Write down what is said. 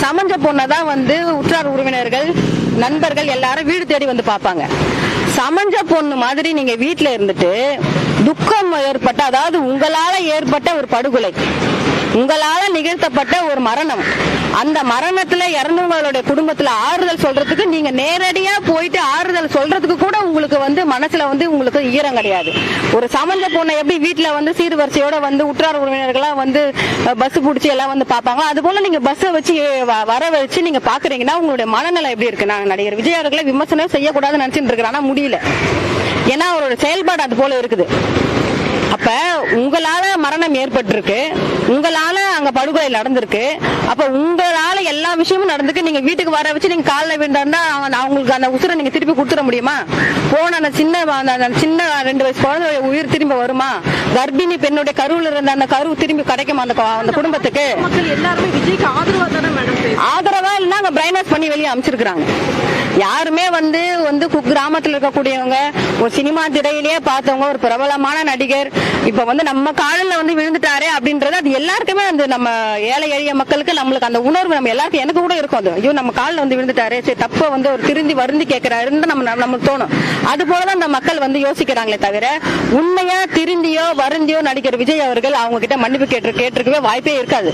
சமஞ்ச பொண்ணதான் வந்து உற்றார் உறவினர்கள் நண்பர்கள் எல்லாரும் வீடு தேடி வந்து பாப்பாங்க. சமஞ்ச பொண்ணு மாதிரி நீங்க வீட்டுல இருந்துட்டு துக்கம் ஏற்பட்ட, அதாவது உங்களால ஏற்பட்ட ஒரு படுகொலை, உங்களால நிகழ்த்தப்பட்ட ஒரு மரணம், அந்த மரணத்துல இறந்தவங்களுடைய குடும்பத்துல ஆறுதல் சொல்றதுக்கு நீங்க நேரடியா போயிட்டு ஆறுதல் சொல்றதுக்கு கூட உங்களுக்கு வந்து மனசுல வந்து உங்களுக்கு ஈரம் கிடையாது. ஒரு சமஞ்ச பொண்ணை எப்படி வீட்டுல வந்து சீர்வரிசையோட வந்து உற்றார் உறவினர்களா வந்து பஸ் பிடிச்சி எல்லாம் வந்து பாப்பாங்க, அது போல நீங்க பஸ்ஸை வச்சு வர வச்சு நீங்க பாக்குறீங்கன்னா உங்களுடைய மனநிலை எப்படி இருக்கு? நான் நடிகர் விஜய் அவர்களை விமர்சனம் செய்யக்கூடாதுன்னு நினைச்சிட்டு இருக்கிறேன், ஆனா முடியல. ஏன்னா அவரோட செயல்பாடு அது போல இருக்குது. அப்ப உங்களால மரணம் ஏற்பட்டிருக்கு, உங்களால அங்க படுகொலை நடந்திருக்கு, அப்ப உங்களால எல்லா விஷயமும் நடந்துக்கு நீங்க வீட்டுக்கு வர வச்சு நீங்க காலில் விழுந்தா அவங்களுக்கு அந்த உசுரை நீங்க திருப்பி கொடுத்துட முடியுமா? போன அந்த சின்ன 2 வயசு குழந்தை உயிர் திரும்ப வருமா? கர்ப்பிணி பெண்ணுடைய கருவில் இருந்த அந்த கரு திரும்பி கிடைக்குமா அந்த குடும்பத்துக்கு? எல்லாருமே விஜய்க்கு ஆதரவா தானே மேடம்? ஆதரவா இல்லைன்னா அங்க பிரைன் வாஷ் பண்ணி வெளியே அமைச்சிருக்காங்க. யாருமே வந்து கிராமத்தில் இருக்கக்கூடியவங்க, ஒரு சினிமா திரையிலேயே பார்த்தவங்க, ஒரு பிரபலமான நடிகர் இப்ப வந்து நம்ம காலில் வந்து விழுந்துட்டாரே அப்படின்றது அது எல்லாருக்குமே வந்து நம்ம ஏழை எளிய மக்களுக்கு நம்மளுக்கு அந்த உணர்வு நம்ம எல்லாருக்கும், எனக்கு கூட இருக்கும். அது ஐயோ நம்ம காலில் வந்து விழுந்துட்டாரே, சரி தப்ப வந்து ஒரு திருந்தி வருந்தி கேட்கிறாருன்னு நமக்கு தோணும். அது போலதான் அந்த மக்கள் வந்து யோசிக்கிறாங்களே தவிர உண்மையா திருந்தியோ வருந்தியோ நடிகர் விஜய் அவர்கள் அவங்க கிட்ட மன்னிப்பு கேட்டிருக்கவே வாய்ப்பே இருக்காது.